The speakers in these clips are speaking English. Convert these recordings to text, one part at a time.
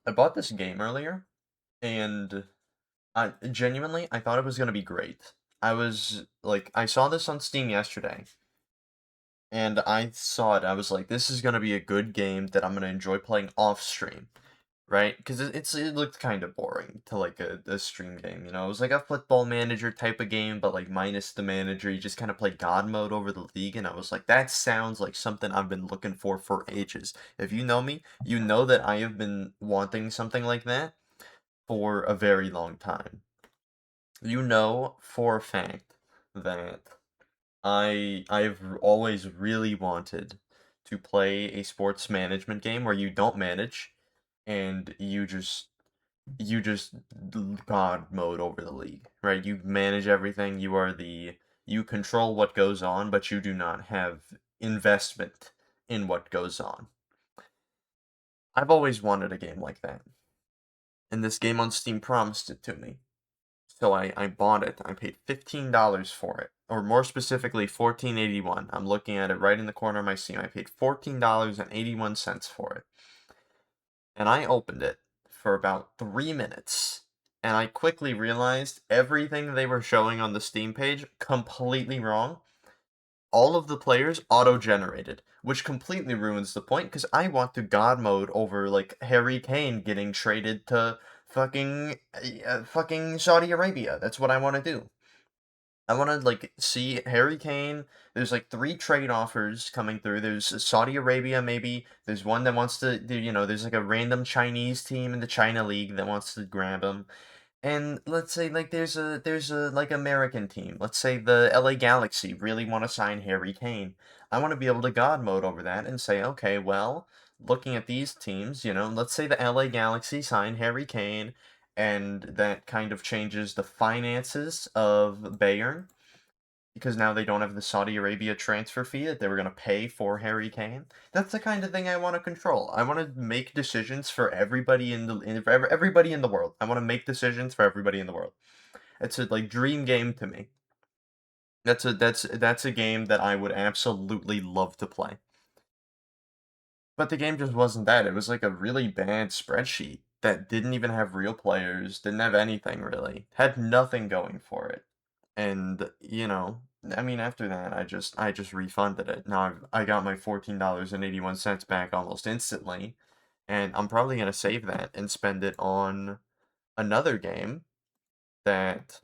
I bought this game earlier, and I thought it was gonna be great. I saw this on Steam yesterday, and I saw it. I was like, this is gonna be a good game that I'm gonna enjoy playing off stream, right? Because it looked kind of boring to like a stream game, you know? It was like a football manager type of game, but like minus the manager. You just kind of play God mode over the league, and I was like, that sounds like something I've been looking for ages. If you know me, you know that I have been wanting something like that for a very long time. You know for a fact that I've always really wanted to play a sports management game where you don't manage and you just god mode over the league, right? You manage everything. You control what goes on, but you do not have investment in what goes on. I've always wanted a game like that, and this game on Steam promised it to me. So I bought it. I paid $15 for it. Or more specifically, 14.81. I'm looking at it right in the corner of my Steam. I paid $14.81 for it. And I opened it for about 3 minutes. And I quickly realized everything they were showing on the Steam page completely wrong. All of the players auto-generated, which completely ruins the point because I want to god mode over like Harry Kane getting traded to fucking Saudi Arabia. That's what I want to do. I want to like see Harry Kane. There's like three trade offers coming through. There's Saudi Arabia, maybe. There's one that wants to, there's like a random Chinese team in the China League that wants to grab him. And let's say like there's a like American team. Let's say the LA Galaxy really want to sign Harry Kane. I want to be able to God mode over that and say, okay, well, looking at these teams, let's say the LA Galaxy sign Harry Kane, and that kind of changes the finances of Bayern because now they don't have the Saudi Arabia transfer fee that they were going to pay for Harry Kane. That's the kind of thing I want to control. I want to make decisions for everybody for everybody in the world. I want to make decisions for everybody in the world. It's a like dream game to me. That's a game that I would absolutely love to play. But the game just wasn't that. It was like a really bad spreadsheet that didn't even have real players, didn't have anything really, had nothing going for it. And, I mean, after that, I just refunded it. Now I got my $14.81 back almost instantly, and I'm probably gonna save that and spend it on another game that,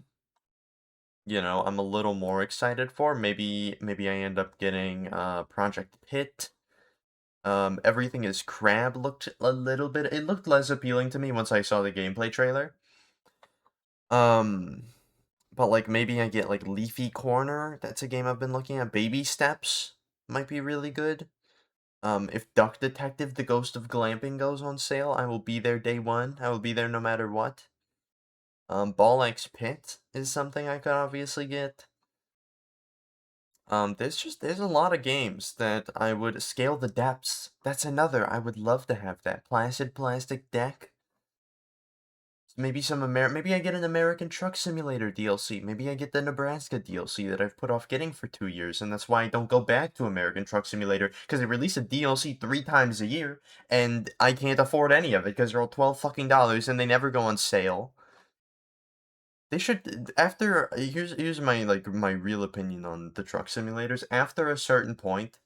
I'm a little more excited for. Maybe I end up getting Project Pit. Everything is Crab looked a little bit. It looked less appealing to me once I saw the gameplay trailer. Um, but like maybe I get like Leafy Corner. That's a game I've been looking at. Baby Steps might be really good. If Duck Detective: The Ghost of Glamping goes on sale, I will be there day one. I will be there no matter what. Ball X Pit is something I could obviously get. There's a lot of games that I would scale the depths. That's another. I would love to have that Placid Plastic deck. Maybe I get an American Truck Simulator DLC. Maybe I get the Nebraska DLC that I've put off getting for 2 years, and that's why I don't go back to American Truck Simulator because they release a DLC 3 times a year, and I can't afford any of it because they're all $12 and they never go on sale. They should after here's my real opinion on the truck simulators. After a certain point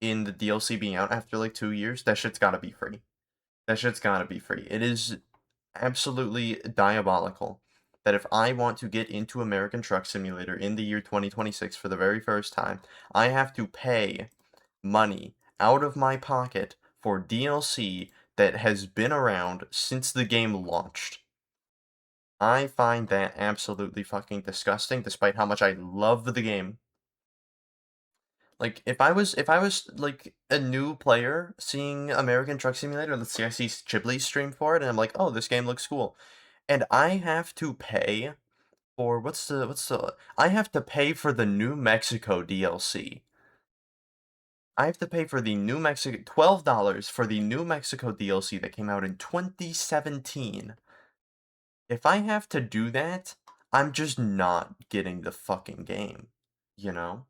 in the DLC being out, after like 2 years, that shit's gotta be free. That shit's gotta be free. It is absolutely diabolical that if I want to get into American Truck Simulator in the year 2026 for the very first time, I have to pay money out of my pocket for DLC that has been around since the game launched. I find that absolutely fucking disgusting, despite how much I love the game. Like, if I was like a new player seeing American Truck Simulator, let's say I see Chibley's stream for it, and I'm like, oh, this game looks cool, and I have to pay for I have to pay for the New Mexico DLC. I have to pay for the New Mexico $12 for the New Mexico DLC that came out in 2017. If I have to do that, I'm just not getting the fucking game, you know?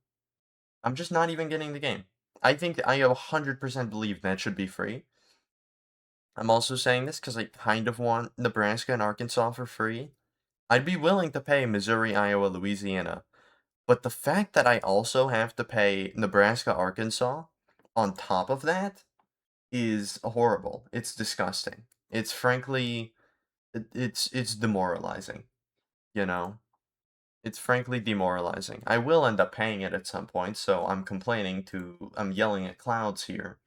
I'm just not even getting the game. I think I 100% believe that should be free. I'm also saying this because I kind of want Nebraska and Arkansas for free. I'd be willing to pay Missouri, Iowa, Louisiana, but the fact that I also have to pay Nebraska, Arkansas on top of that is horrible. It's disgusting. It's frankly, it's demoralizing, you know? It's frankly demoralizing. I will end up paying it at some point, so I'm yelling at clouds here,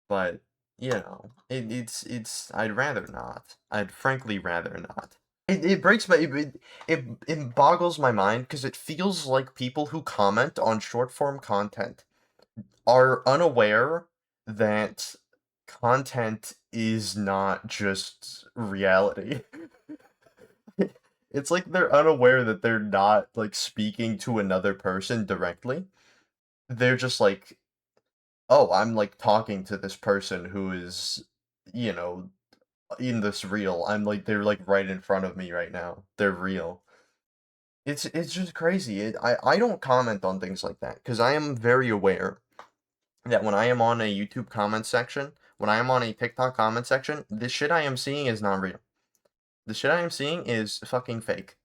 but, I'd rather not. I'd frankly rather not. It breaks my it boggles my mind because it feels like people who comment on short form content are unaware that content is not just reality. It's like they're unaware that they're not like speaking to another person directly. They're just like, "Oh, I'm like talking to this person who is, you know, in this reel. They're like right in front of me right now. They're real." It's just crazy. I don't comment on things like that because I am very aware that when I am on a YouTube comment section, when I am on a TikTok comment section, the shit I am seeing is not real. The shit I am seeing is fucking fake.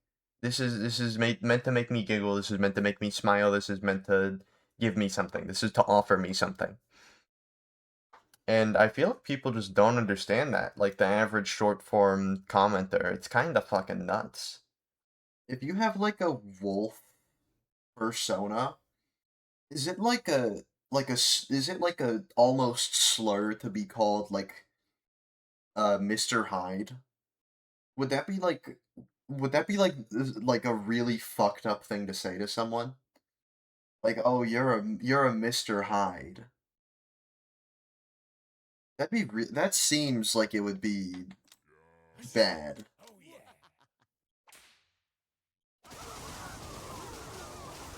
This is meant to make me giggle. This is meant to make me smile. This is meant to give me something. This is to offer me something. And I feel like people just don't understand that. Like the average short form commenter, it's kind of fucking nuts. If you have like a wolf persona, is it is it like a almost slur to be called like Mr. Hyde? Would that be like a really fucked up thing to say to someone? Like, "Oh, you're a Mr. Hyde." That seems like it would be bad.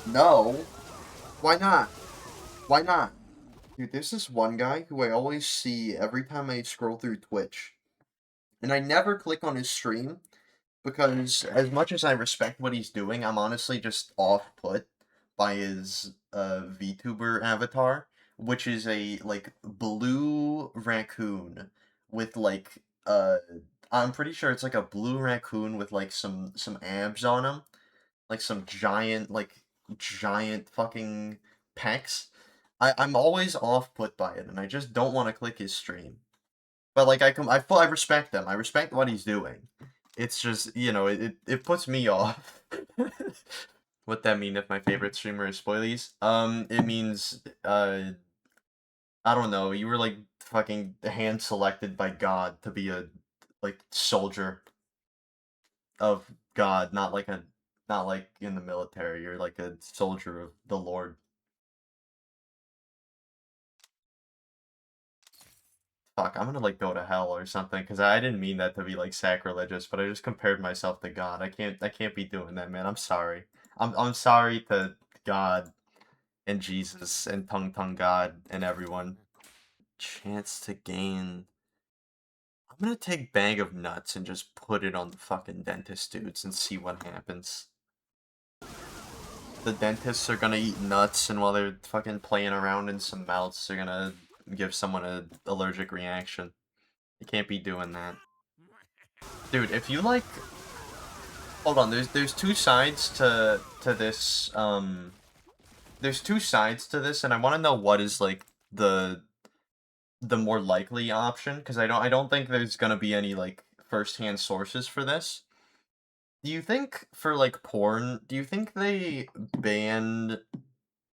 No. Why not? Why not? Dude, there's this one guy who I always see every time I scroll through Twitch, and I never click on his stream because as much as I respect what he's doing, I'm honestly just off put by his VTuber avatar, which is a like blue raccoon with like I'm pretty sure it's like a blue raccoon with like some abs on him, like some giant fucking pecs. I'm always off put by it, and I just don't want to click his stream. But like I respect him. I respect what he's doing. It's just it puts me off. What that mean if my favorite streamer is spoilies? It means I don't know. You were like fucking hand selected by God to be a like soldier of God, not like in the military. You're like a soldier of the Lord. Fuck, I'm gonna like go to hell or something because I didn't mean that to be like sacrilegious, but I just compared myself to God. I can't be doing that, man. I'm sorry. I'm sorry to God and Jesus and Tung Tung God and everyone. Chance to gain. I'm gonna take bag of nuts and just put it on the fucking dentist dudes and see what happens. The dentists are gonna eat nuts, and while they're fucking playing around in some mouths, they're gonna give someone a allergic reaction. You can't be doing that. Dude, if you like hold on, there's two sides to this there's two sides to this and I want to know what is like the more likely option because I don't think there's going to be any like first-hand sources for this. Do you think for like porn, do you think they banned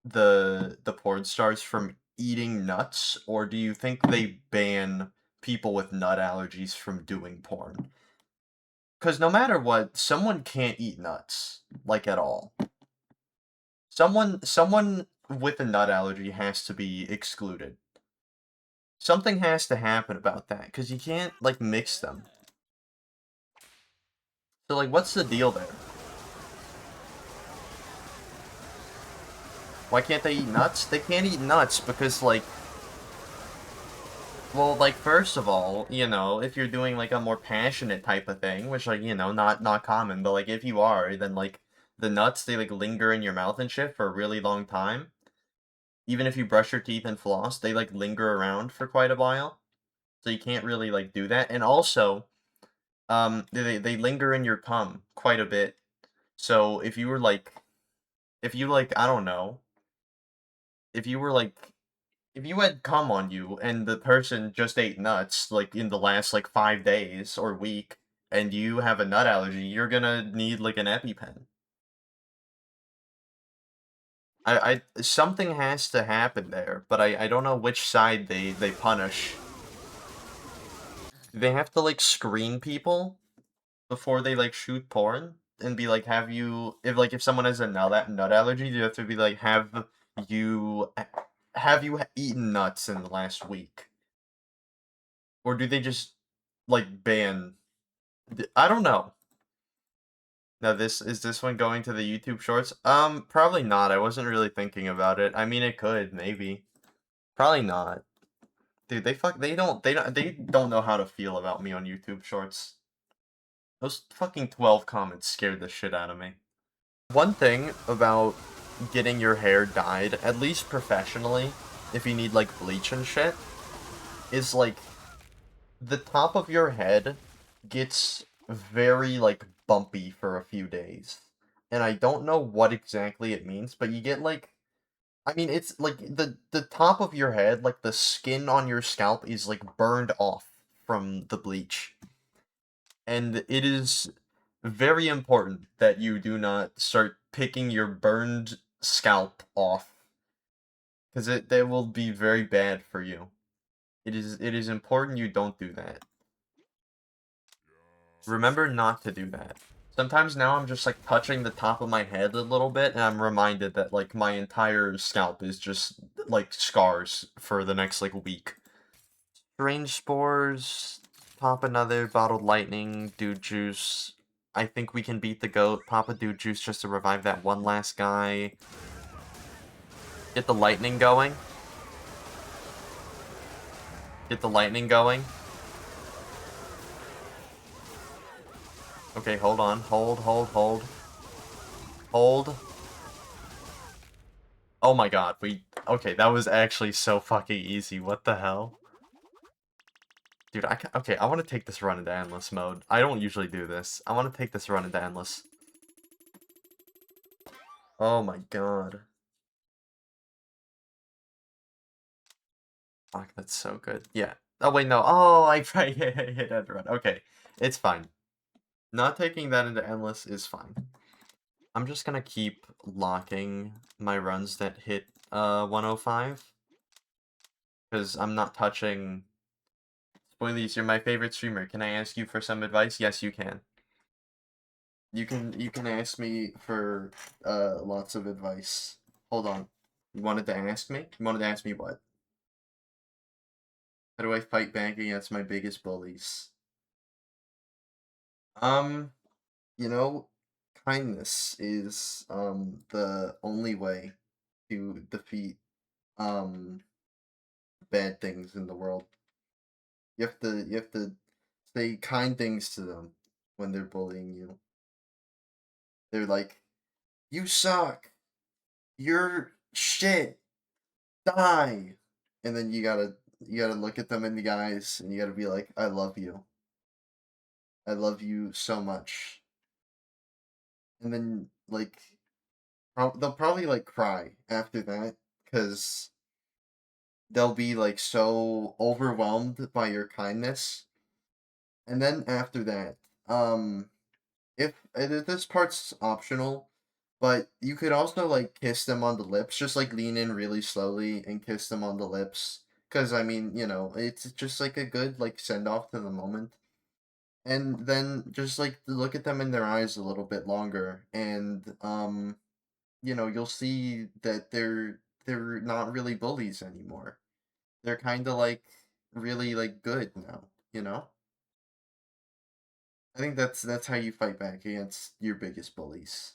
the porn stars from eating nuts or do you think they ban people with nut allergies from doing porn? Because no matter what, someone can't eat nuts, like at all. Someone with a nut allergy has to be excluded. Something has to happen about that, because you can't, like, mix them. So, like, what's the deal there? Why can't they eat nuts? They can't eat nuts because, like, well, like, first of all, if you're doing, like, a more passionate type of thing, which, like, not common, but, like, if you are, then, like, the nuts, they, like, linger in your mouth and shit for a really long time. Even if you brush your teeth and floss, they, like, linger around for quite a while. so you can't really like do that. And also, they linger in your cum quite a bit. So if you like, I don't know, if you were like, if you had cum on you and the person just ate nuts like in the last like 5 days or week, and you have a nut allergy, you're gonna need like an EpiPen. I something has to happen there, but I don't know which side they punish. They have to like screen people before they like shoot porn and be like, have you if someone has a nut allergy, you have to be like, you have you eaten nuts in the last week, or do they just like ban? I don't know. Now this one going to the YouTube Shorts? Probably not. I wasn't really thinking about it. I mean, it could maybe. Probably not. Dude, they don't know how to feel about me on YouTube Shorts. Those fucking 12 comments scared the shit out of me. One thing about getting your hair dyed, at least professionally, if you need like bleach and shit, is like the top of your head gets very like bumpy for a few days. And I don't know what exactly it means, but you get like, I mean, it's like the top of your head, like the skin on your scalp is like burned off from the bleach. And it is very important that you do not start picking your burned scalp off, because that will be very bad for you. It is important you don't do that. Remember not to do that. Sometimes now I'm just like touching the top of my head a little bit, and I'm reminded that like my entire scalp is just like scars for the next like week. Strange spores, pop another bottled lightning, dude juice. I think we can beat the goat. Pop a dude juice just to revive that one last guy. Get the lightning going. Get the lightning going. Okay, hold on. Hold, hold, hold. Hold. Oh my god, okay, that was actually so fucking easy. What the hell? Dude, okay, I want to take this run into endless mode. I don't usually do this. I want to take this run into endless. Oh my god. Fuck, that's so good. Yeah. Oh wait, no. Oh, I hit end run. Okay, it's fine. Not taking that into endless is fine. I'm just gonna keep locking my runs that hit 105, because I'm not touching. Spoilies, you're my favorite streamer. Can I ask you for some advice? Yes, you can. You can ask me for lots of advice. Hold on. You wanted to ask me? You wanted to ask me what? How do I fight back against my biggest bullies? Um, you know, kindness is the only way to defeat um bad things in the world. You have to say kind things to them when they're bullying you. They're like, "You suck. You're shit. Die." And then you gotta look at them in the eyes and you gotta be like, "I love you. I love you so much." And then like they'll probably like cry after that, because they'll be like so overwhelmed by your kindness. And then after that, if this part's optional, but you could also like kiss them on the lips, just like lean in really slowly and kiss them on the lips. Cause I mean, it's just like a good like send off to the moment. And then just like look at them in their eyes a little bit longer, and you'll see that they're not really bullies anymore. They're kind of like really like good now, you know? I think that's how you fight back against your biggest bullies.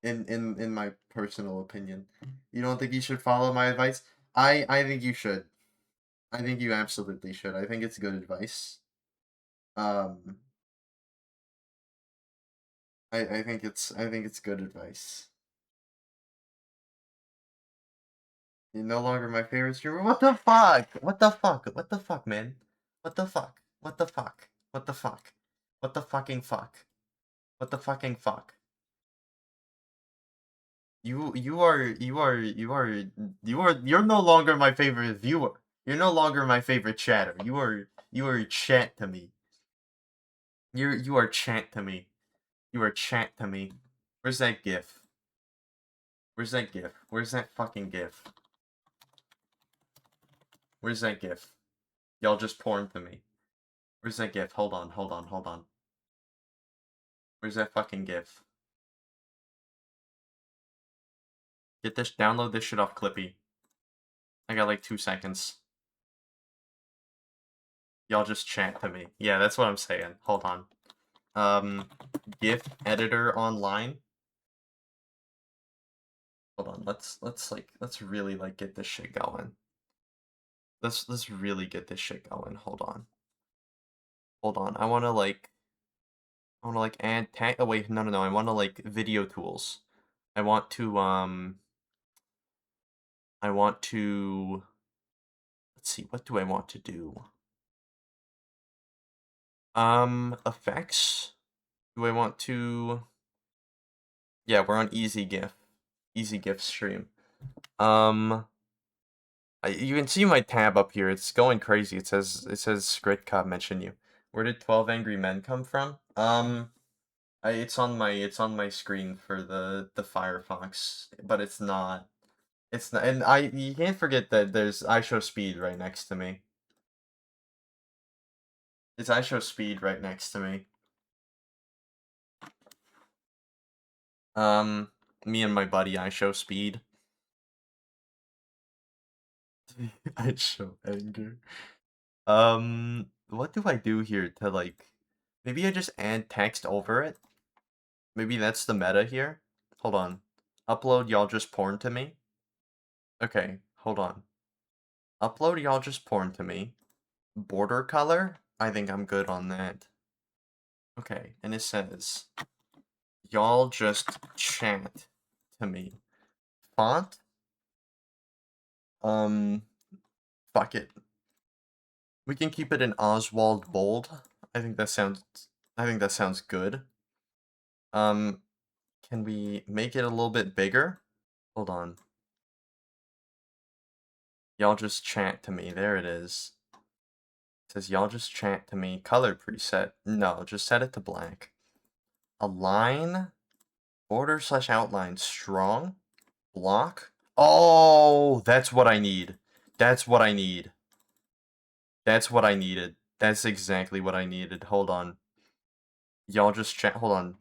In my personal opinion. You don't think you should follow my advice? I think you should. I think you absolutely should. I think it's good advice. Um I think it's good advice. You're no longer my favorite streamer. What the fuck? What the fuck? What the fuck, man? What the fuck? What the fuck? What the fuck? What the fucking fuck? What the fucking fuck? You're no longer my favorite viewer. You're no longer my favorite chatter. You are chat to me. You are chat to me. You are chat to me. Where's that gif? Where's that gif? Where's that fucking gif? Where's that gif? Y'all just porn to me. Where's that gif? Hold on, hold on, hold on. Where's that fucking gif? Get this, download this shit off Clippy. I got like 2 seconds. Y'all just chat to me. Yeah, that's what I'm saying. Hold on. GIF editor online. Hold on, let's really like get this shit going. Let's really get this shit going. Hold on. Hold on. I wanna like add tag. Oh wait, no. I wanna like video tools. I want to let's see, what do I want to do? Effects. Do I want to? Yeah, we're on Easy GIF stream. You can see my tab up here. It's going crazy. It says Script Cop mentioned you. Where did 12 Angry Men come from? It's on my screen for the Firefox, but it's not. It's not, and you can't forget that there's iShowSpeed right next to me. It's iShowSpeed right next to me. Me and my buddy iShowSpeed. I show anger. What do I do here to like? Maybe I just add text over it. Maybe that's the meta here. Hold on. Upload y'all just porn to me. Okay, hold on. Upload y'all just porn to me. Border color? I think I'm good on that. Okay, and it says y'all just chat to me. Font? Fuck it. We can keep it in Oswald bold. I think that sounds good. Can we make it a little bit bigger? Hold on. Y'all just chant to me. There it is. It says y'all just chant to me. Color preset. No, just set it to black. Align. Border / outline. Strong. Block. Oh, that's what I need. That's what I need. That's what I needed. That's exactly what I needed. Hold on. Y'all just chat. Hold on.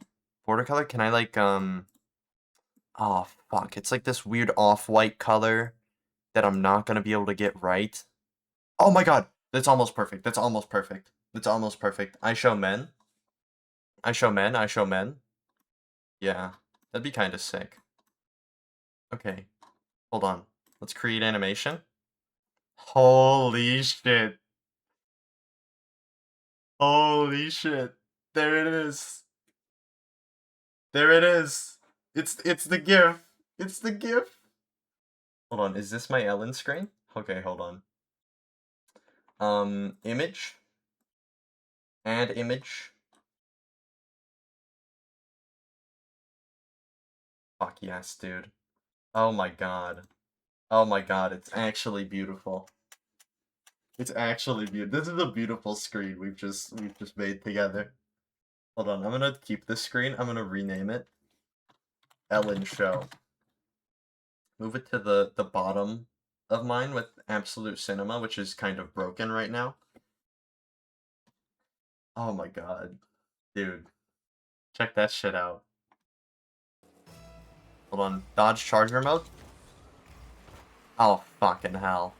Border color? Can I like, oh, fuck. It's like this weird off-white color that I'm not gonna be able to get right. Oh my god! That's almost perfect. That's almost perfect. That's almost perfect. I show men. I show men. I show men. Yeah. That'd be kind of sick. Okay. Hold on. Let's create animation. Holy shit. Holy shit. There it is. There it is. It's the GIF. It's the GIF. Hold on. Is this my Ellen screen? Okay, hold on. Image. Add image. Fuck yes, dude. Oh my god. Oh my god, it's actually beautiful. It's actually beautiful. This is a beautiful screen we've just made together. Hold on, I'm gonna keep this screen. I'm gonna rename it Ellen Show. Move it to the bottom of mine with Absolute Cinema, which is kind of broken right now. Oh my god. Dude. Check that shit out. Hold on. Dodge Charger mode? Oh, fucking hell.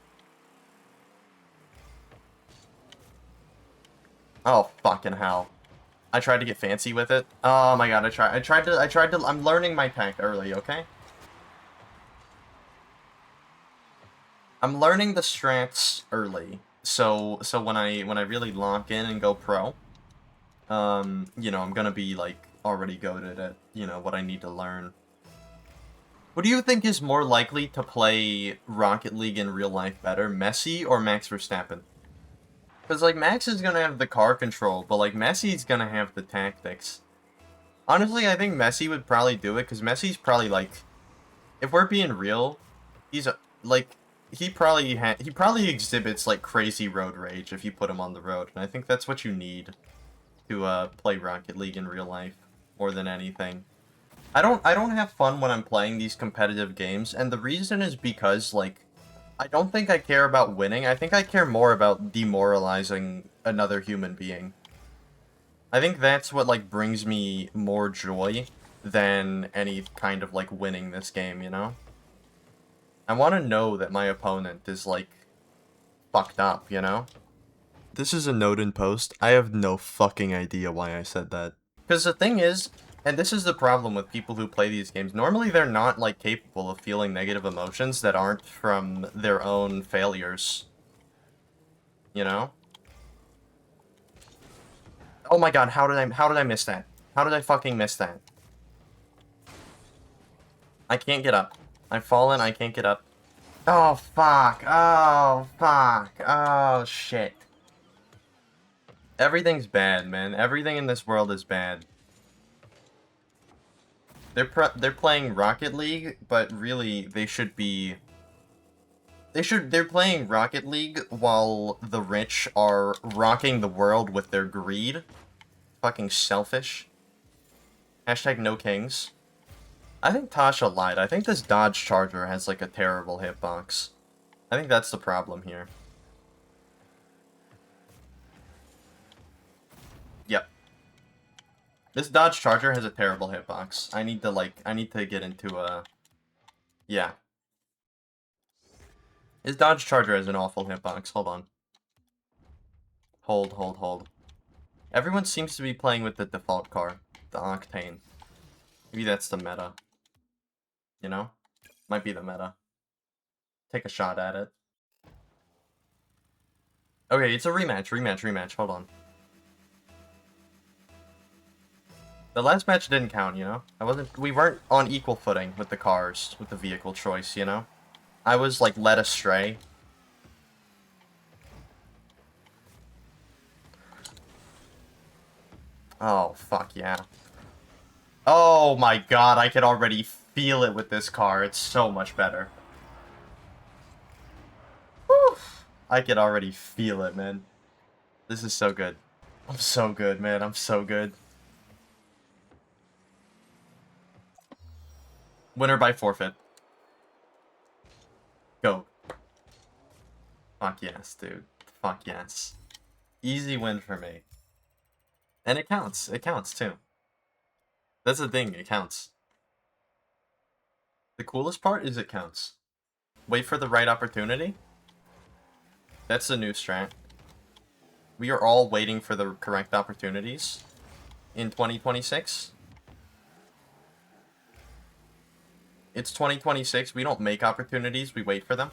Oh, fucking hell. I tried to get fancy with it. Oh my god, I tried to, I'm learning my tank early, okay? I'm learning the strats early. So when I really lock in and go pro, you know, I'm gonna be like already goated at, you know, what I need to learn. What do you think is more likely to play Rocket League in real life better, Messi or Max Verstappen? Because, like, Max is gonna have the car control, but, like, Messi's gonna have the tactics. Honestly, I think Messi would probably do it, because Messi's probably, like, if we're being real, he's, like, he probably exhibits, like, crazy road rage if you put him on the road, and I think that's what you need to, play Rocket League in real life, more than anything. I don't have fun when I'm playing these competitive games, and the reason is because, like, I don't think I care about winning. I think I care more about demoralizing another human being. I think that's what, like, brings me more joy than any kind of, like, winning this game, you know? I want to know that my opponent is, like, fucked up, you know? This is a note in post. I have no fucking idea why I said that. Because the thing is, and this is the problem with people who play these games, normally they're not, like, capable of feeling negative emotions that aren't from their own failures. You know? Oh my god, how did I miss that? How did I fucking miss that? I can't get up. I've fallen, I can't get up. Oh, fuck. Oh, fuck. Oh, shit. Everything's bad, man. Everything in this world is bad. They're playing Rocket League, but really they should be they're playing Rocket League while the rich are rocking the world with their greed. Fucking selfish. Hashtag no kings. I think Tasha lied. I think this Dodge Charger has like a terrible hitbox. I think that's the problem here. Yep. This Dodge Charger has a terrible hitbox. I need to get into a... Yeah. This Dodge Charger has an awful hitbox. Hold on. Hold, hold, hold. Everyone seems to be playing with the default car. The Octane. Maybe that's the meta. You know? Might be the meta. Take a shot at it. Okay, it's a rematch. Hold on. The last match didn't count, you know? We weren't on equal footing with the cars, with the vehicle choice, you know? I was, like, led astray. Oh, fuck yeah. Oh my god, I can already feel it with this car. It's so much better. Whew. I can already feel it, man. This is so good. I'm so good, man. I'm so good. Winner by forfeit. Go. Fuck yes, dude. Fuck yes. Easy win for me. And it counts. It counts, too. That's the thing. It counts. The coolest part is it counts. Wait for the right opportunity. That's the new strat. We are all waiting for the correct opportunities in 2026. It's 2026. We don't make opportunities. We wait for them.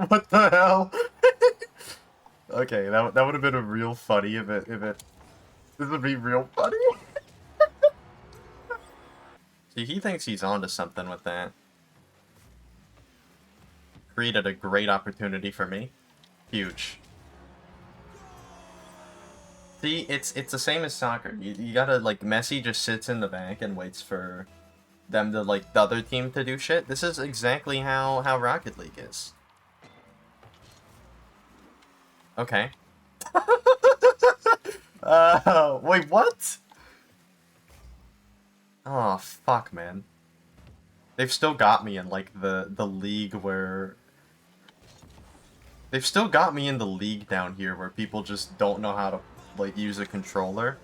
What the hell? Okay, that would have been a real funny if it this would be real funny. See, he thinks he's onto something with that. Created a great opportunity for me. Huge. See, it's the same as soccer. You gotta, like, Messi just sits in the back and waits for them to, like, the other team to do shit. This is exactly how Rocket League is. Okay. Wait, what? Oh, fuck, man. They've still got me in, like, the league where... They've still got me in the league down here where people just don't know how to, like, use a controller.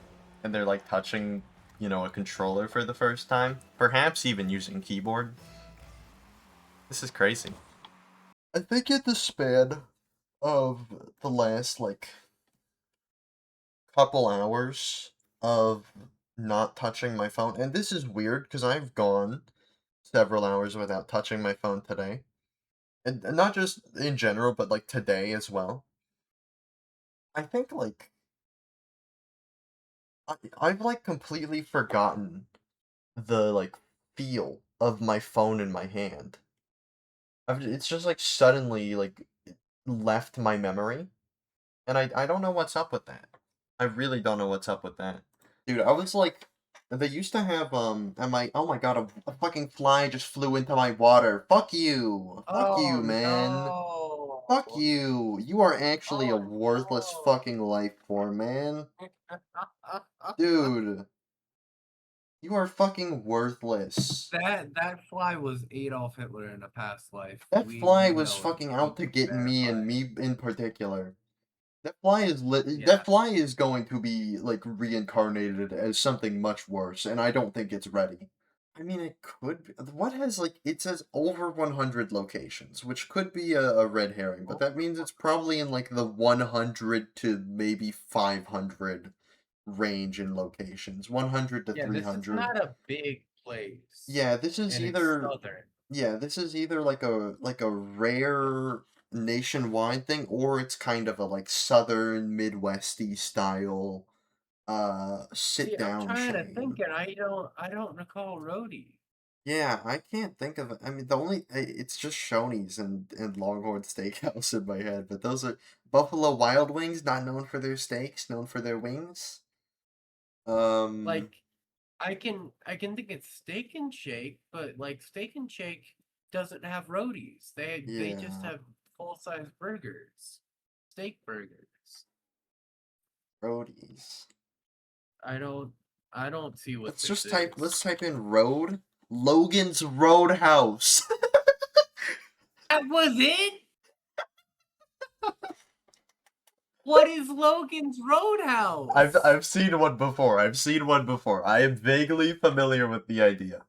And they're, like, touching, you know, a controller for the first time. Perhaps even using keyboard. This is crazy. I think in the span of the last, like, couple hours of not touching my phone, and this is weird because I've gone several hours without touching my phone today. and not just in general, but like today as well. I think like I've like completely forgotten the like feel of my phone in my hand. It's just like suddenly like left my memory, and I don't know what's up with that. I really don't know what's up with that. Dude, I was like, they used to have and my oh my god, a fucking fly just flew into my water. Fuck you, Oh man. Fuck no! you. You are actually a worthless Oh fucking life form, man. no! Dude, you are fucking worthless. That fly was Adolf Hitler in a past life. That We fly was know it. fucking We out to can get me and verify. me in particular. That Yes. fly is going to be like reincarnated as something much worse, and I don't think it's ready. I mean, it could be. What has like it says over 100 locations, which could be a red herring, but Oh, that means it's probably in like the 100 to maybe 500 range in locations. 100 to yeah, this is 300. not a big place, Yeah, this is and it's either southern. like a rare nationwide thing, or it's kind of a like southern Midwesty style sit See, I'm down trying to think, chain. and I don't recall roadie. Yeah, I can't think of it. I mean, the only it's just Shoney's and Longhorn Steakhouse in my head, but those are Buffalo Wild Wings, not known for their steaks, known for their wings. Um, Like, I can think it's Steak and Shake, but like Steak and Shake doesn't have roadies. They just yeah, have full size burgers, steak burgers. roadies. I don't I don't see what this Let's is. type in road Logan's Roadhouse. That was it? What is Logan's Roadhouse? I've seen one before. I've seen one before. I am vaguely familiar with the idea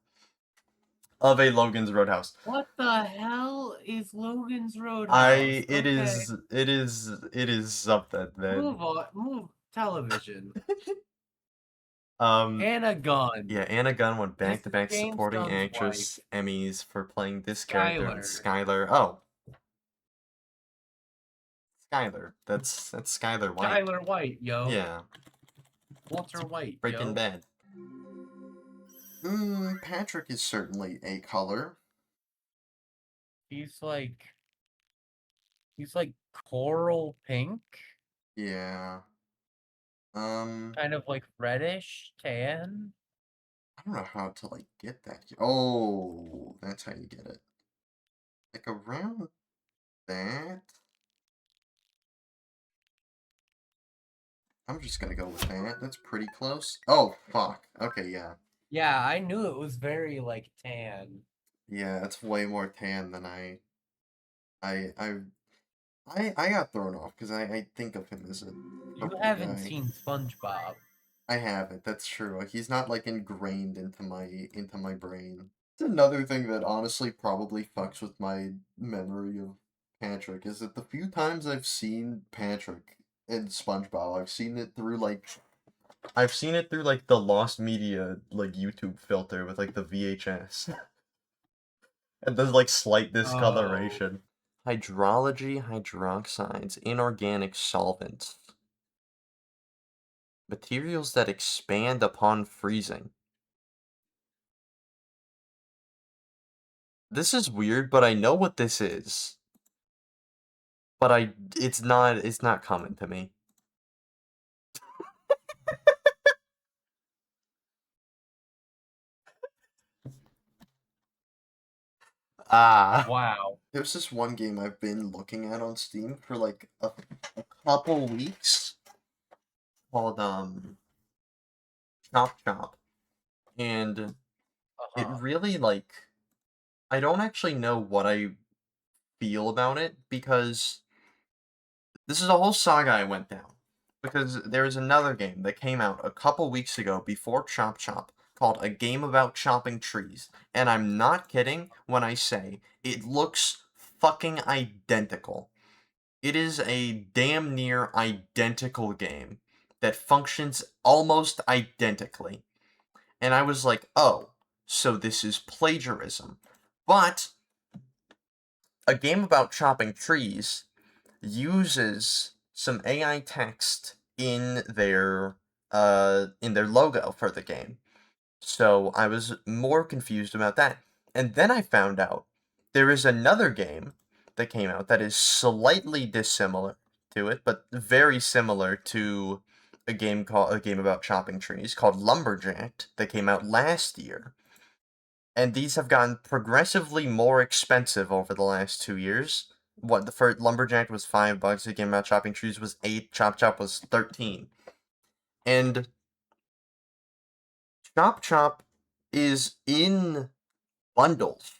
of a Logan's Roadhouse. What the hell is Logan's Roadhouse? I Okay, it is something, man. move on. Move television. Um Anna Gunn. yeah, Anna Gunn won This is back-to-back James supporting Gunn's wife, actress Emmys for playing this character on Skylar. Skylar. Oh, Skylar. That's Skylar White. Skylar White, yo. Yeah, it's Walter White, Breaking yo. Bad. Patrick is certainly a color. He's like he's like coral pink, Yeah. Um, kind of like reddish tan. I don't know how to like get that. Oh, that's how you get it. Like around that. I'm just gonna go with that. That's pretty close. Oh, fuck. Okay, yeah. Yeah, I knew it was very like tan. Yeah, it's way more tan than I I I got thrown off because I think of him as a You purple haven't guy. seen SpongeBob. I haven't. That's true. He's not like ingrained into my brain. It's another thing that honestly probably fucks with my memory of Patrick is that the few times I've seen Patrick in SpongeBob, I've seen it through like the lost media like YouTube filter with like the VHS. And there's like slight Oh, discoloration. Hydrology, hydroxides, inorganic solvents, materials that expand upon freezing. This is weird, but I know what this is. But it's not coming to me. Ah. wow. There's this one game I've been looking at on Steam for like a couple weeks called Chop Chop. And it Uh-huh. really like I don't actually know what I feel about it because this is a whole saga I went down. Because there is another game that came out a couple weeks ago before Chop Chop called A Game About Chopping Trees. And I'm not kidding when I say it looks fucking identical. It is a damn near identical game that functions almost identically. And I was like, oh, so this is plagiarism. But a game about chopping trees uses some AI text in their logo for the game. So I was more confused about that. And then I found out there is another game that came out that is slightly dissimilar to it, but very similar to a game about chopping trees called Lumberjack that came out last year. And these have gotten progressively more expensive over the last 2 years. What the first Lumberjack was $5, the game about chopping trees was 8, Chop Chop was 13. And Chop Chop is in bundles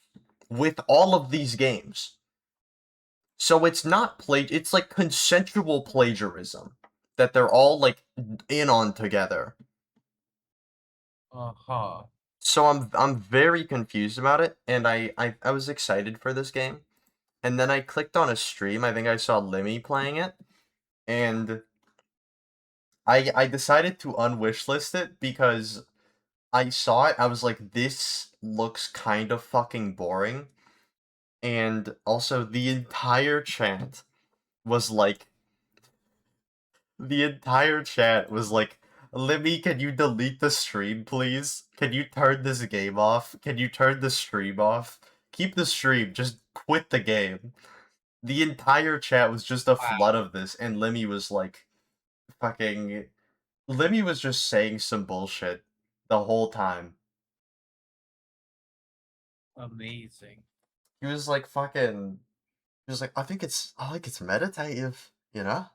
with all of these games. So it's not it's like consensual plagiarism that they're all like in on together. Uh-huh. So I'm very confused about it, and I was excited for this game. And then I clicked on a stream, I think I saw Limmy playing it, and I decided to unwishlist it because I saw it, I was like, this looks kind of fucking boring. And also the entire chat was like Libby, can you delete the stream, please? Can you turn this game off? Can you turn the stream off? Keep the stream, just quit the game. The entire chat was just a flood Wow. of this, and Lemmy was like, fucking. Lemmy was just saying some bullshit the whole time. Amazing. He was like, fucking. He was like, I think it's meditative, you know?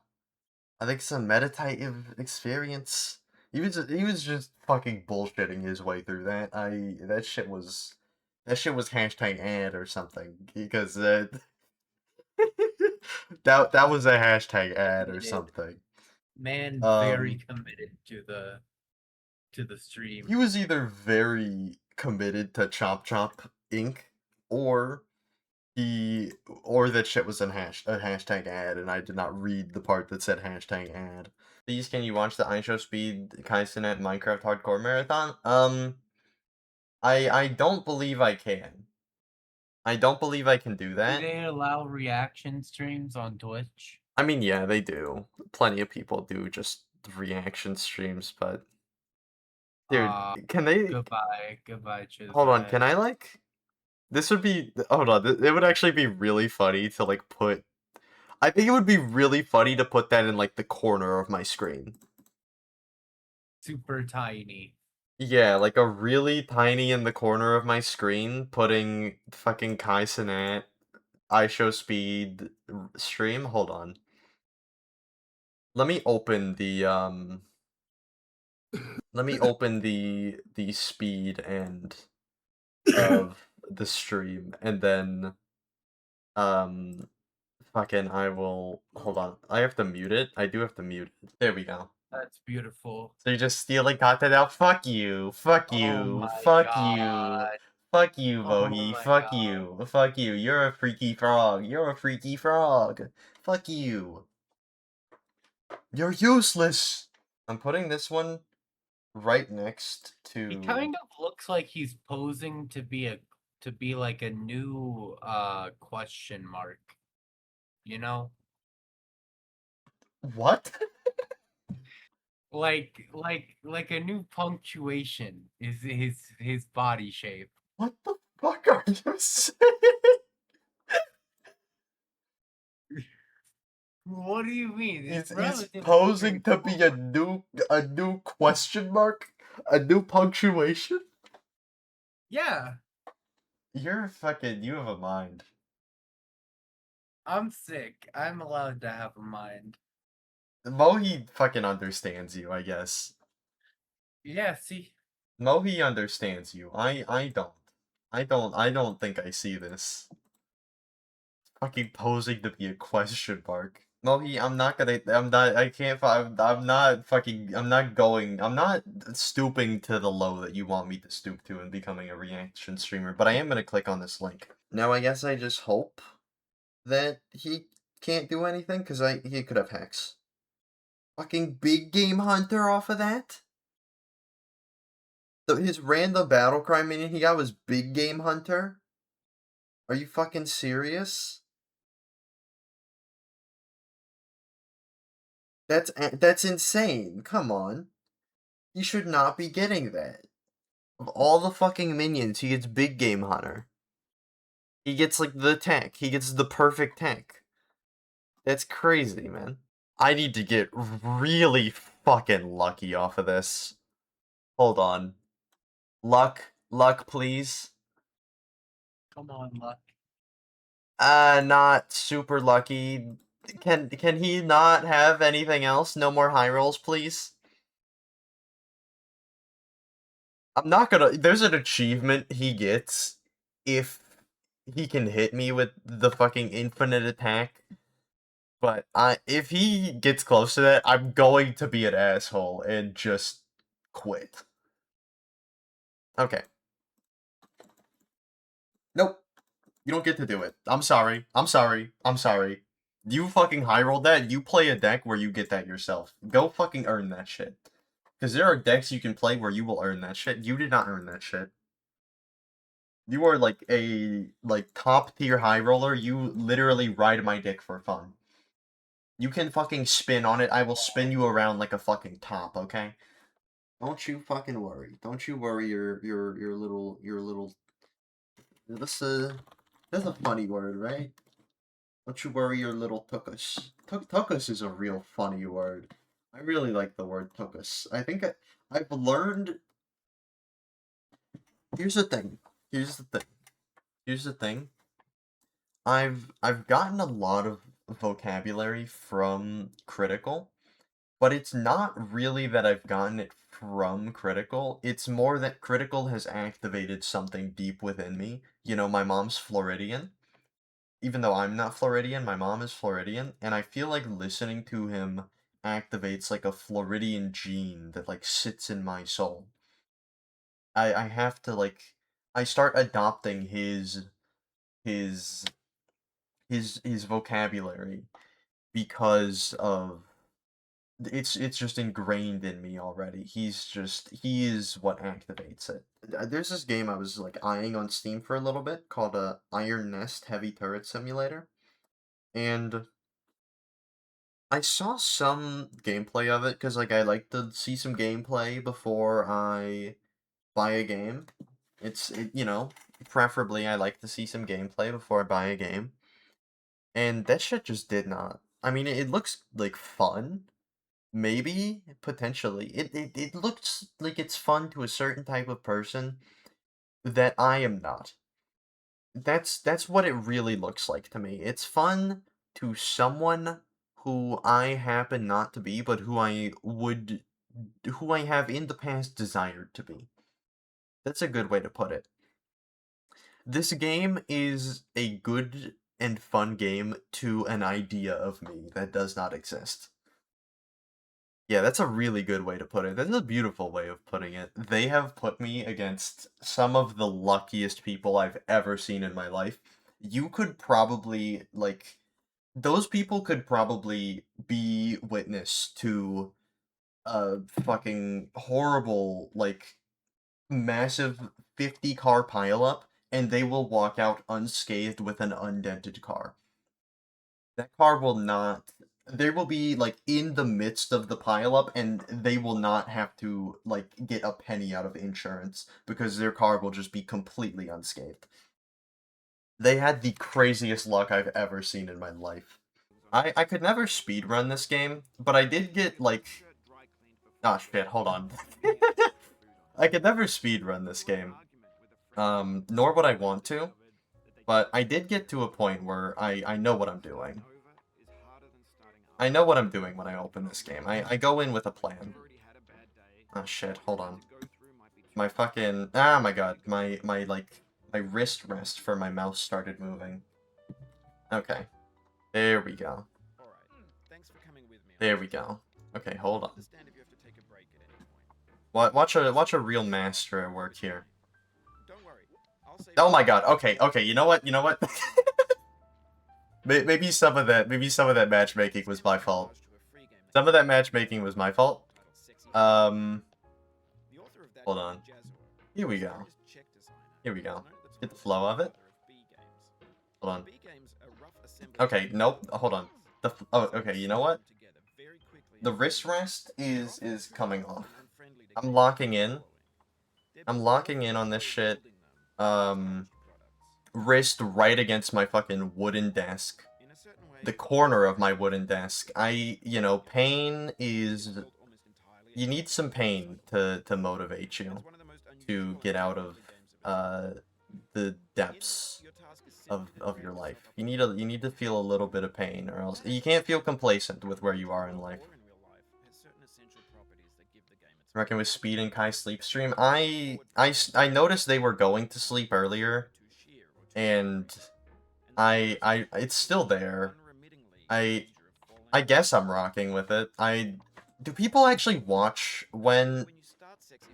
I think it's a meditative experience. He was just fucking bullshitting his way through that. That shit was hashtag ad or something because that was a hashtag ad or Committed. something. Man, very Um, committed to the he stream. was either very committed to Chop Chop Inc. or or that shit was a hashtag ad, and I did not read the part that said hashtag ad. Please, can you watch the iShow Speed Kaizenet Minecraft Hardcore Marathon? I don't believe I can. I don't believe I can do Do that. they allow reaction streams on Twitch? I mean, yeah, they do. Plenty of people do just reaction streams, but dude, Uh, can they? goodbye. Goodbye, Hold on, can Chisai. I like? This would be. Hold on, it would actually be really funny to like put. I think it would be really funny to put that in like the corner of my screen. Super tiny. Yeah, like a really tiny in the corner of my screen, putting fucking Kai Cenat, iShowSpeed stream. Hold on. Let me open the speed end of the stream, and then um fucking I will hold on. I have to mute it. I do have to mute it. There we go. That's beautiful. So you're just stealing content out? Fuck you. Fuck Oh you. my Fuck you. god. Fuck you, Oh Mohi. my Fuck god. you. Fuck you. You're a freaky frog. You're a freaky frog. Fuck you. You're useless. I'm putting this one right next He to kind of looks like he's posing to be like a new question mark. You know? what? Like a new punctuation is his body shape. What the fuck are you saying? What do you mean? It's He's relatively posing to be straightforward. a new question mark? A new punctuation? Yeah, You have a mind. I'm sick. I'm allowed to have a mind. Mohi fucking understands you, I guess. Yeah, see, Mohi understands you. I don't. I don't think I see this. Fucking posing to be a question mark. Mohi, I can't, I'm not fucking, I'm not stooping to the low that you want me to stoop to in becoming a reaction streamer, but I am gonna click on this link. Now I guess I just hope that he can't do anything, because he could have hacks. Fucking big game hunter off of that? His random battle cry minion he got was Big Game Hunter? Are you fucking serious? That's insane. Come on. He should not be getting that. Of all the fucking minions, he gets Big Game Hunter. He gets, like, the tank. He gets the perfect tank. That's crazy, man. I need to get really fucking lucky off of this. Hold on. Luck. Luck, please. Come on, luck. Not super lucky. Can he not have anything else? No more high rolls, please? I'm not gonna. There's an achievement he gets if he can hit me with the fucking infinite attack. But if he gets close to that, I'm going to be an asshole and just quit. Okay. Nope. You don't get to do it. I'm sorry. I'm sorry. I'm sorry. You fucking high rolled that. You play a deck where you get that yourself. Go fucking earn that shit. Because there are decks you can play where you will earn that shit. You did not earn that shit. You are like a top tier high roller. You literally ride my dick for fun. You can fucking spin on it. I will spin you around like a fucking top, okay? Don't you fucking worry. Don't you worry your little this that's a funny word, right? Don't you worry your little tuchus. Tuchus is a real funny word. I really like the word tuchus. I think I've learned. Here's the thing. Here's the thing. Here's the thing. I've gotten a lot of vocabulary from Critical, but it's not really that I've gotten it from Critical. It's more that Critical has activated something deep within me. You know, my mom's Floridian. Even though I'm not Floridian, my mom is Floridian, and I feel like listening to him activates like a Floridian gene that like sits in my soul. I have to like I start adopting his his vocabulary because of it's just ingrained in me already. He is what activates it. There's this game I was like eyeing on Steam for a little bit called Iron Nest Heavy Turret Simulator, and I saw some gameplay of it because like I like to see some gameplay before I buy a game. You know, preferably I like to see some gameplay before I buy a game. And that shit just did not. I mean, it looks like fun, maybe, potentially. It looks like it's fun to a certain type of person that I am not. That's what it really looks like to me. It's fun to someone who I happen not to be, but who I have in the past desired to be. That's a good way to put it. This game is a good and fun game to an idea of me that does not exist. Yeah, that's a really good way to put it. That's a beautiful way of putting it. They have put me against some of the luckiest people I've ever seen in my life. You could probably, like, those people could probably be witness to a fucking horrible, like, massive 50 car pileup, and they will walk out unscathed with an undented car. That car will not. They will be like in the midst of the pileup, and they will not have to like get a penny out of insurance because their car will just be completely unscathed. They had the craziest luck I've ever seen in my life. I could never speedrun this game, but I did get like. Ah, shit, hold on. I could never speedrun this game. Nor would I want to, but I did get to a point where I know what I'm doing. I know what I'm doing when I open this game. I go in with a plan. Oh shit, hold on. My fucking... Ah, my god. My wrist rest for my mouse started moving. Okay. There we go. There we go. Okay, hold on. Watch a real master at work here. Oh my god, okay, okay, you know what? You know what? Maybe some of that matchmaking was my fault. Some of that matchmaking was my fault. Um, hold on. Here we go. Here we go. Get the flow of it. Hold on. Okay, nope. Hold on. Oh, okay. You know what? the wrist rest is coming off. I'm locking in. I'm locking in on this shit. Wrist right against my fucking wooden desk. The corner of my wooden desk. Pain is... You need some pain to motivate you to get out of the depths of your life. You need to feel a little bit of pain, or else you can't feel complacent with where you are in life. Reckon with Speed and Kai sleep stream. I noticed they were going to sleep earlier, and it's still there. I guess I'm rocking with it. Do people actually watch when,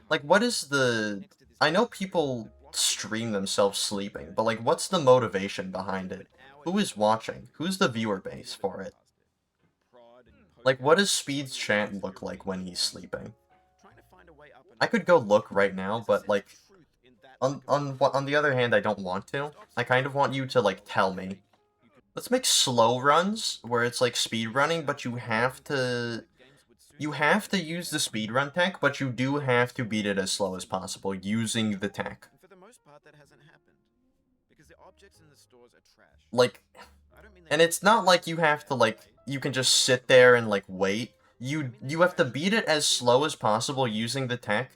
like, what is the... I know people stream themselves sleeping, but, like, what's the motivation behind it? Who is watching? Who's the viewer base for it? Like, what does Speed's chant look like when he's sleeping? I could go look right now, but, like, on the other hand, I don't want to. I kind of want you to, like, tell me. Let's make slow runs, where it's, like, speed running, but you have to use the speedrun tech, but you do have to beat it as slow as possible using the tech. Like, and it's not like you have to, like, you can just sit there and, like, wait. You have to beat it as slow as possible using the tech,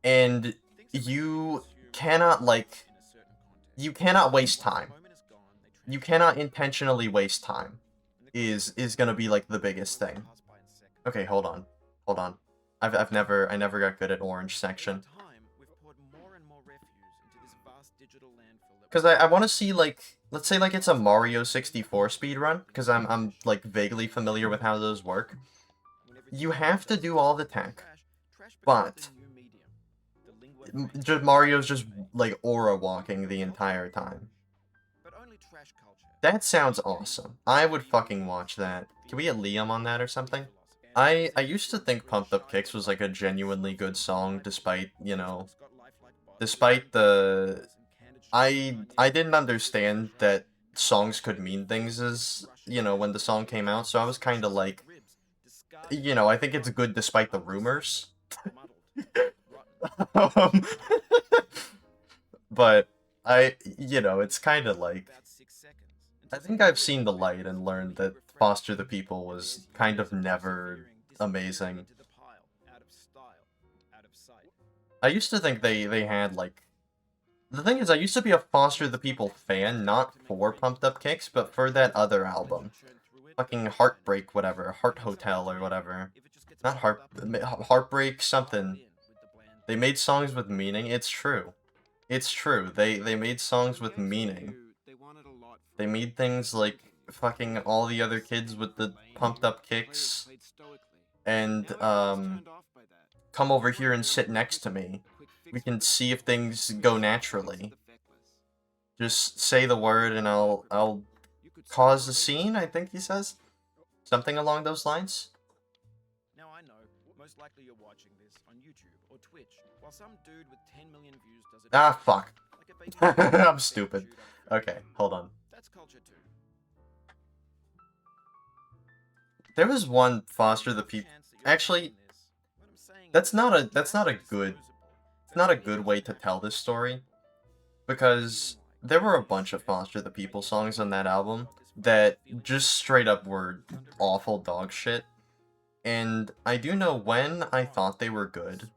and you cannot, like, you cannot waste time. You cannot intentionally waste time, is gonna be, like, the biggest thing. Okay, hold on. Hold on. I never got good at orange section. Because I want to see, like, let's say, like, it's a Mario 64 speedrun, because I'm, like, vaguely familiar with how those work. You have to do all the tech, but Mario's just, like, aura walking the entire time. That sounds awesome. I would fucking watch that. Can we get Liam on that or something? I used to think Pumped Up Kicks was, like, a genuinely good song, despite, despite the... I didn't understand that songs could mean things when the song came out, so I was kind of like, I think it's good despite the rumors. um, but it's kind of like, I think I've seen the light and learned that Foster the People was kind of never amazing. I used to think they had, like... The thing is, I used to be a Foster the People fan, not for Pumped Up Kicks, but for that other album. Fucking Heartbreak, whatever. Heart Hotel, or whatever. Not Heartbreak something. They made songs with meaning. It's true. It's true. They made songs with meaning. They made things like fucking all the other kids with the Pumped Up Kicks. And, come over here and sit next to me. We can see if things go naturally. Just say the word and I'll cause a scene, I think he says. Something along those lines. Now I know, most likely you're watching this on YouTube or Twitch, while some dude with 10 million views does it. Ah, fuck. I'm stupid. Okay, hold on. That's culture too. There was one Foster the People. Actually, that's not a good way to tell this story, because there were a bunch of Foster the People songs on that album that just straight up were awful dog shit. And I do know when I thought they were good,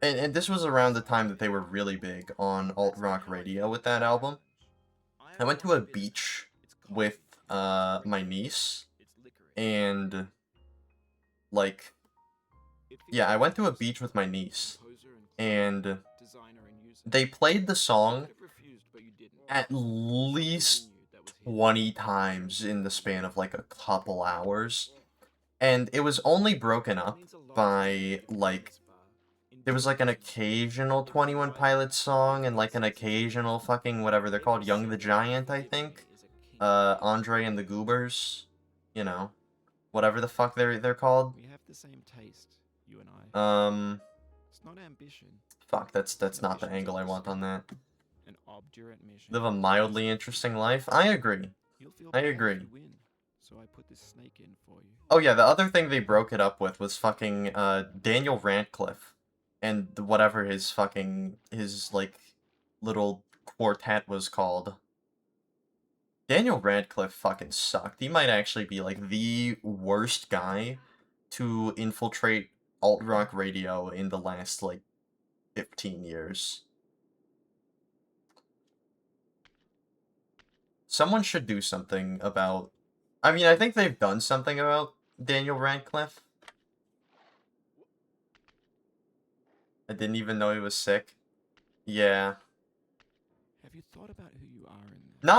and this was around the time that they were really big on alt-rock radio with that album. I went to a beach with my niece, and, like, yeah, I went to a beach with my niece, and they played the song at least 20 times in the span of, like, a couple hours. And it was only broken up by, like, there was, like, an occasional 21 Pilots song and, like, an occasional fucking whatever they're called, Young the Giant, I think. Andre and the Goobers, whatever the fuck they're called. We have the same taste, you and I. It's not ambition. Fuck, that's not the angle I want on that. An obdurate mission. Live a mildly interesting life? I agree. I agree. So I put this snake in for you. Oh yeah, the other thing they broke it up with was fucking Daniel Radcliffe and whatever his like little quartet was called. Daniel Radcliffe fucking sucked. He might actually be like the worst guy to infiltrate alt rock radio in the last like 15 years. Someone should do something about. I mean, I think they've done something about Daniel Radcliffe. I didn't even know he was sick. Yeah. Have you thought about who you are in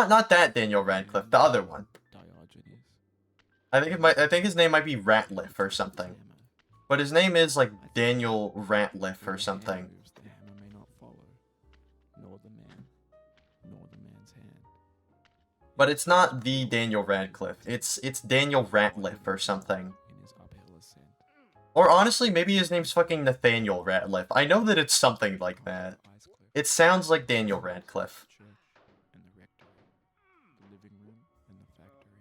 Not that Daniel Radcliffe, the other one. Diogenes? I think his name might be Ratliff or something. But his name is like Daniel Ratliff or something. The hammer may not follow, nor the man, nor the man's hand. But it's not the Daniel Radcliffe. It's Daniel Ratliff or something. In his uphill ascent. Or honestly, maybe his name's fucking Nathaniel Ratliff. I know that it's something like that. It sounds like Daniel Radcliffe. The church and the rectory, the living room and the factory,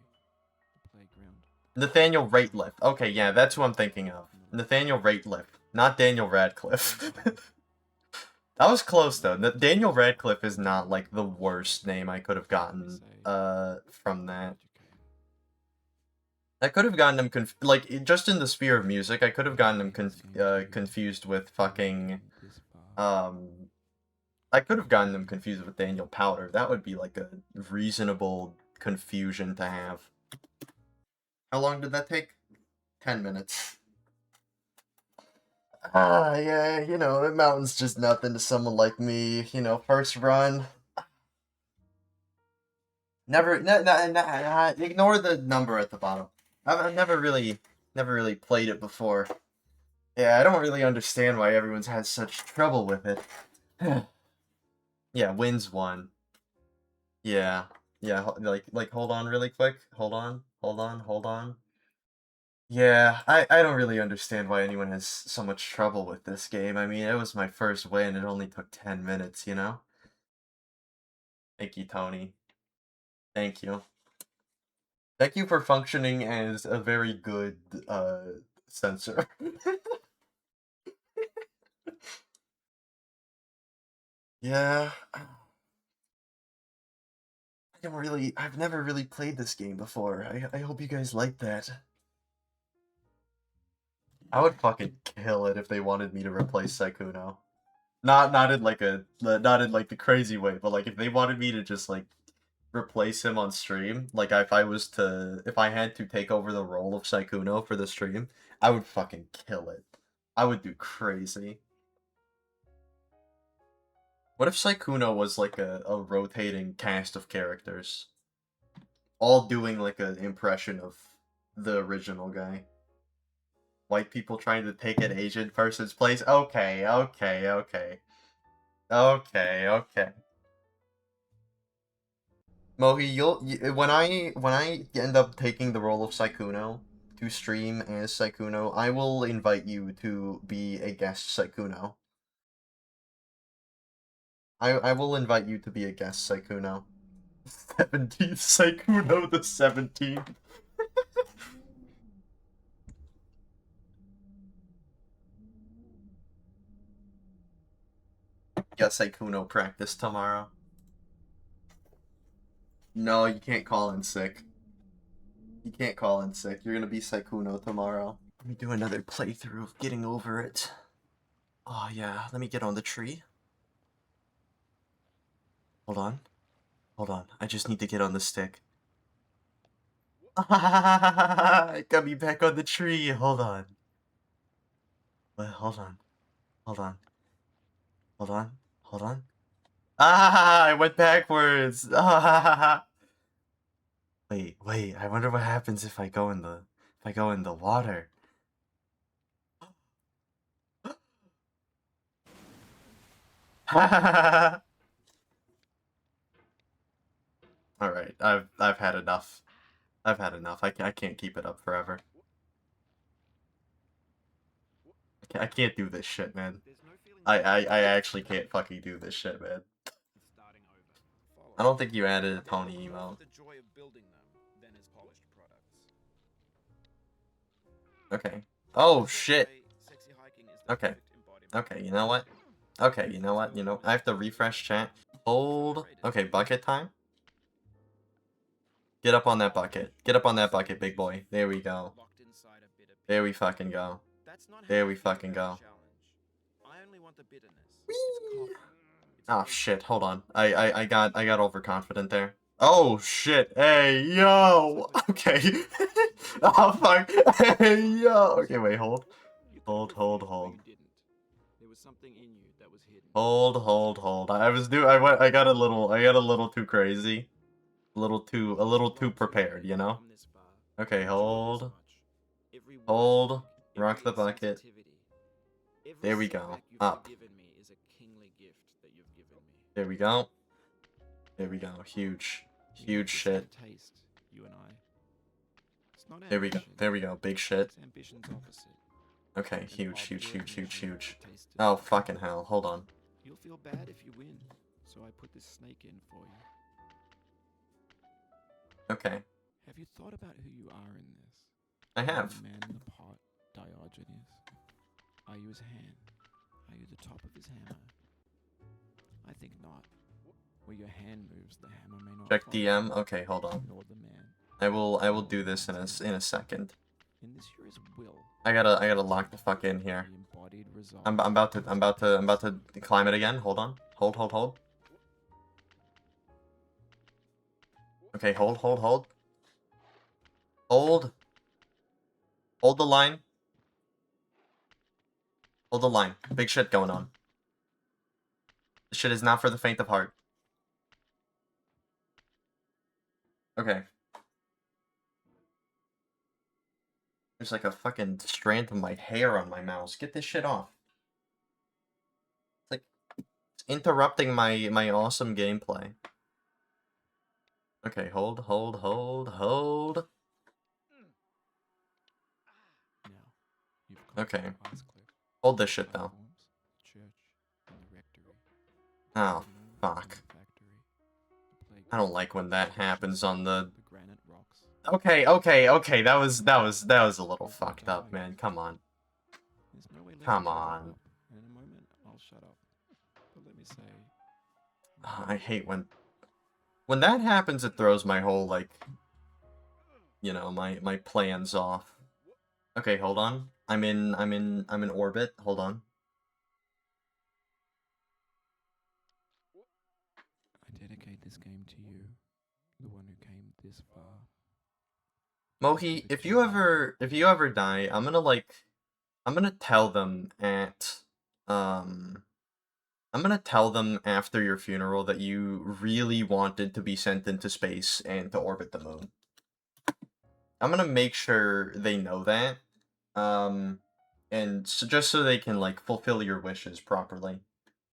the playground. Nathaniel Ratliff. Okay, yeah, that's who I'm thinking of. Nathaniel Ratliff, not Daniel Radcliffe. That was close though. Daniel Radcliffe is not like the worst name I could have gotten from that. I could have gotten him like just in the sphere of music. I could have gotten him confused with fucking I could have gotten them confused with Daniel Powder. That would be like a reasonable confusion to have. How long did that take? 10 minutes. Yeah, you know, the mountain's just nothing to someone like me. You know, first run. Never, ignore the number at the bottom. I've never really played it before. Yeah, I don't really understand why everyone's had such trouble with it. Yeah, wins 1. Yeah, like hold on really quick. Hold on. Yeah, I don't really understand why anyone has so much trouble with this game. I mean, it was my first win. It only took 10 minutes, you know? Thank you, Tony. Thank you. Thank you for functioning as a very good, censor. Yeah. I've never really played this game before. I hope you guys like that. I would fucking kill it if they wanted me to replace Saikuno. Not in like the crazy way, but like if they wanted me to just like replace him on stream, like if I had to take over the role of Saikuno for the stream, I would fucking kill it. I would do crazy. What if Saikuno was like a rotating cast of characters? All doing like an impression of the original guy. White people trying to take an Asian person's place? Okay. Mohi, when I end up taking the role of Saikuno to stream as Saikuno, I will invite you to be a guest Saikuno. I will invite you to be a guest Saikuno. 17th Saikuno the 17th. Got Saikuno practice tomorrow. No, you can't call in sick. You can't call in sick. You're gonna be Saikuno tomorrow. Let me do another playthrough of getting over it. Oh yeah, let me get on the tree. Hold on. I just need to get on the stick. It got me back on the tree. Hold on. Wait, hold on. I went backwards. Wait. I wonder what happens if I go in the water. All right, I've had enough. I can't keep it up forever. I can't do this shit, man. I actually can't fucking do this shit, man. I don't think you added a Tony emote. The joy of building them, then as polished products. Okay. Oh shit. Okay. Okay, you know what? Okay, you know what? You know, I have to refresh chat. Hold. Okay, bucket time. Get up on that bucket. Get up on that bucket, big boy. There we go. There we fucking go. There we fucking go. Whee! Oh shit, hold on. I got overconfident there. Oh shit. Hey yo. Okay. Oh fuck. Hey yo. Okay, wait, hold. Hold. Hold. I got a little too crazy. A little too prepared, you know? Okay, hold. Hold. Rock the bucket. There we go. Up. There we go. There we go. Huge shit. There we go. There we go. Big shit. Okay, huge. Oh, fucking hell. Hold on. You'll feel bad if you win, so I put this snake in for you. Okay. Have you thought about who you are in this? I Are you have. the man in the pot, Diogenes? Are you his hand? Are you the top of his hammer? I think not. Where your hand moves, the hammer may not Check follow, DM. Okay, hold on. nor the man. I will do this in a second. In this here is will. I gotta lock the fuck in here. The embodied result. I'm about to climb it again. Hold on. Hold. Okay, hold. Hold the line. Hold the line. Big shit going on. This shit is not for the faint of heart. Okay. There's like a fucking strand of my hair on my mouse. Get this shit off. It's like it's interrupting my awesome gameplay. Okay, hold. Now, you've got Okay. your eyes clear. Hold this shit though. Platforms, the church, and the rectory. Oh, The moon fuck. and the factory. The plague I don't like when that the happens ocean, on the... the granite rocks. Okay, that was a little fucked up, man. Come on. There's no way left Come to give on. up. And in a moment, I'll shut up. But let me say, I hate when that happens. It throws my whole, like, you know, my plans off. Okay, hold on. I'm in orbit. Hold on. I dedicate this game to you, the one who came this far. Mohi, if you ever die, I'm gonna tell them I'm gonna tell them after your funeral that you really wanted to be sent into space and to orbit the moon. I'm gonna make sure they know that. And so just so they can, like, fulfill your wishes properly.